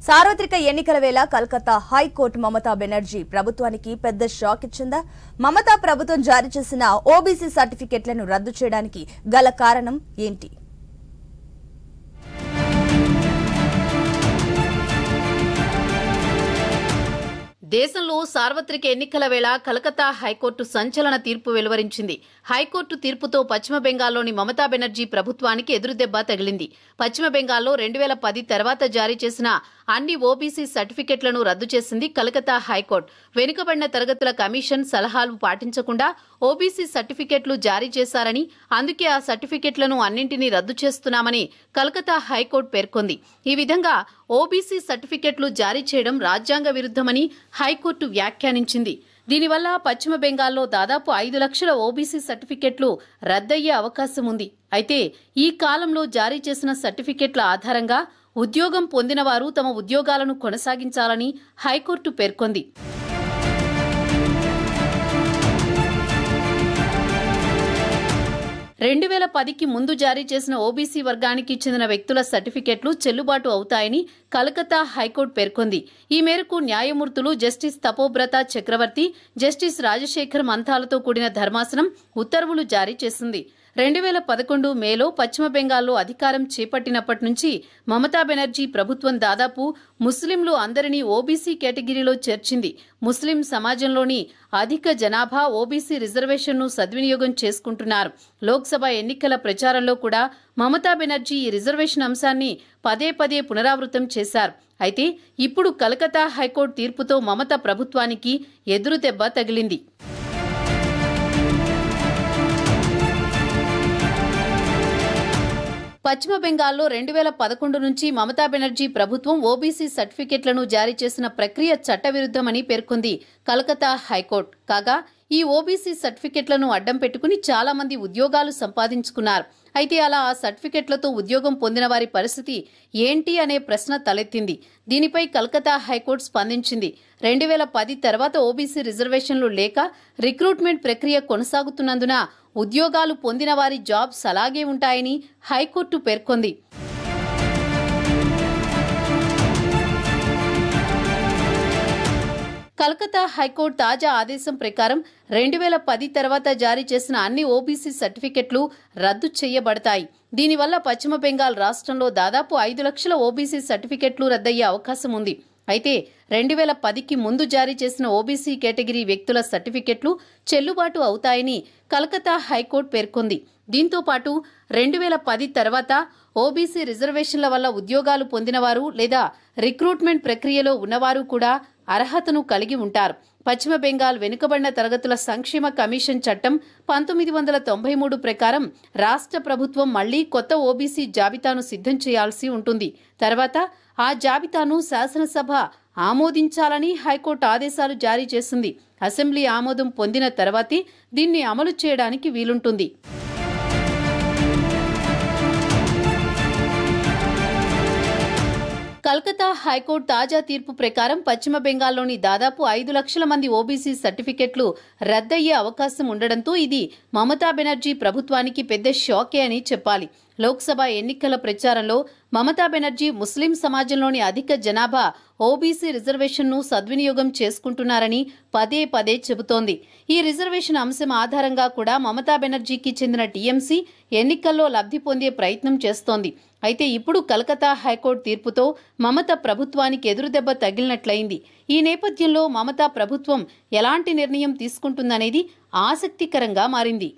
సార్వత్రిక ఎన్నికల వేళ కలకత్తా హైకోర్టు మమతా బెనర్జీ ప్రభుత్వానికి పెద్ద షాక్ ఇచ్చిందా? మమతా ప్రభుత్వం జారీ చేసిన ఓబీసీ సర్టిఫికెట్లను రద్దు చేయడానికి గల కారణం ఏంటి? దేశంలో సార్వత్రిక ఎన్నికల వేళ కలకత్తా హైకోర్టు సంచలన తీర్పు వెలువరించింది. హైకోర్టు తీర్పుతో పశ్చిమ బెంగాల్లోని మమతా బెనర్జీ ప్రభుత్వానికి ఎదురుదెబ్బ తగిలింది. పశ్చిమ బెంగాల్లో 2010 తర్వాత జారీ చేసిన అన్ని ఓబీసీ సర్టిఫికెట్లను రద్దు చేసింది కలకత్తా హైకోర్టు. వెనుకబడిన తరగతుల కమిషన్ సలహాలు పాటించకుండా ఓబీసీ సర్టిఫికెట్లు జారీ చేశారని, అందుకే ఆ సర్టిఫికెట్లను అన్నింటినీ రద్దు చేస్తున్నామని కలకత్తా హైకోర్టు పేర్కొంది. ఈ విధంగా ఓబీసీ సర్టిఫికెట్లు జారీ చేయడం రాజ్యాంగ విరుద్ధమని హైకోర్టు వ్యాఖ్యానించింది. దీనివల్ల పశ్చిమ బెంగాల్లో దాదాపు 5 లక్షల ఓబీసీ సర్టిఫికెట్లు రద్దయ్యే అవకాశం ఉంది. అయితే ఈ కాలంలో జారీ చేసిన సర్టిఫికెట్ల ఆధారంగా ఉద్యోగం పొందిన వారు తమ ఉద్యోగాలను కొనసాగించాలని హైకోర్టు పేర్కొంది. 2010కి ముందు జారీ చేసిన ఓబీసీ వర్గానికి చెందిన వ్యక్తుల సర్టిఫికెట్లు చెల్లుబాటు అవుతాయని కలకత్తా హైకోర్టు పేర్కొంది. ఈ మేరకు న్యాయమూర్తులు జస్టిస్ తపోబ్రత చక్రవర్తి, జస్టిస్ రాజశేఖర్ మంథాలతో కూడిన ధర్మాసనం ఉత్తర్వులు జారీ చేసింది. 2011 మేలో పశ్చిమ బెంగాల్లో అధికారం చేపట్టినప్పటి నుంచి మమతా బెనర్జీ ప్రభుత్వం దాదాపు ముస్లింలు అందరినీ ఓబీసీ కేటగిరీలో చేర్చింది. ముస్లిం సమాజంలోని అధిక జనాభా ఓబీసీ రిజర్వేషన్ను సద్వినియోగం చేసుకుంటున్నారు. లోక్సభ ఎన్నికల ప్రచారంలో కూడా మమతా బెనర్జీ ఈ రిజర్వేషన్ అంశాన్ని పదే పదే పునరావృతం చేశారు. అయితే ఇప్పుడు కలకత్తా హైకోర్టు తీర్పుతో మమతా ప్రభుత్వానికి ఎదురుదెబ్బ తగిలింది. పశ్చిమ బెంగాల్లో 2011 నుంచి మమతా బెనర్జీ ప్రభుత్వం ఓబీసీ సర్టిఫికెట్లను జారీ చేసిన ప్రక్రియ చట్టవిరుద్ధమని పేర్కొంది కలకత్తా హైకోర్టు. కాగా ఈ ఓబీసీ సర్టిఫికెట్లను అడ్డం పెట్టుకుని చాలా మంది ఉద్యోగాలు సంపాదించుకున్నారు. అయితే అలా ఆ సర్టిఫికెట్లతో ఉద్యోగం పొందిన వారి పరిస్థితి ఏంటి అనే ప్రశ్న తలెత్తింది. దీనిపై కలకత్తా హైకోర్టు స్పందించింది. 2010 తర్వాత ఓబీసీ రిజర్వేషన్లు లేక రిక్రూట్మెంట్ ప్రక్రియ కొనసాగుతున్నందున ఉద్యోగాలు పొందిన వారి జాబ్స్ అలాగే ఉంటాయని హైకోర్టు పేర్కొంది. కలకత్తా హైకోర్టు తాజా ఆదేశం ప్రకారం 2010 తర్వాత జారీ చేసిన అన్ని ఓబీసీ సర్టిఫికెట్లు రద్దు చేయబడతాయి. దీనివల్ల పశ్చిమ బెంగాల్ రాష్ట్రంలో దాదాపు 5 లక్షల ఓబీసీ సర్టిఫికెట్లు రద్దయ్యే అవకాశం ఉంది. అయితే 2010కి ముందు జారీ చేసిన ఓబీసీ కేటగిరీ వ్యక్తుల సర్టిఫికెట్లు చెల్లుబాటు అవుతాయని కలకత్తా హైకోర్టు పేర్కొంది. దీంతో పాటు 2010 తర్వాత ఓబీసీ రిజర్వేషన్ల వల్ల ఉద్యోగాలు పొందినవారు లేదా రిక్రూట్మెంట్ ప్రక్రియలో ఉన్నవారు కూడా అర్హతను కలిగి ఉంటారు. పశ్చిమ బెంగాల్ వెనుకబడిన తరగతుల సంక్షేమ కమిషన్ చట్టం 1993 ప్రకారం రాష్ట్ర ప్రభుత్వం మళ్లీ కొత్త ఓబీసీ జాబితాను సిద్ధం చేయాల్సి ఉంటుంది. తర్వాత ఆ జాబితాను శాసనసభ ఆమోదించాలని హైకోర్టు ఆదేశాలు జారీ చేసింది. అసెంబ్లీ ఆమోదం పొందిన తర్వాతే దీన్ని అమలు చేయడానికి వీలుంటుంది. కలకత్తా హైకోర్టు తాజా తీర్పు ప్రకారం పశ్చిమ బెంగాల్లోని దాదాపు 5 లక్షల మంది ఓబీసీ సర్టిఫికెట్లు రద్దయ్యే అవకాశం ఉండడంతో ఇది మమతా బెనర్జీ ప్రభుత్వానికి పెద్ద షాకే అని చెప్పాలి. లోక్సభ ఎన్నికల ప్రచారంలో మమతా బెనర్జీ ముస్లిం సమాజంలోని అధిక జనాభా ఓబీసీ రిజర్వేషన్ను సద్వినియోగం చేసుకుంటున్నారని పదే పదే చెబుతోంది. ఈ రిజర్వేషన్ అంశం ఆధారంగా కూడా మమతా బెనర్జీకి చెందిన టీఎంసీ ఎన్నికల్లో లబ్ధి పొందే ప్రయత్నం చేస్తోంది. అయితే ఇప్పుడు కలకత్తా హైకోర్టు తీర్పుతో మమతా ప్రభుత్వానికి ఎదురుదెబ్బ తగిలినట్లయింది. ఈ నేపథ్యంలో మమతా ప్రభుత్వం ఎలాంటి నిర్ణయం తీసుకుంటుందనేది ఆసక్తికరంగా మారింది.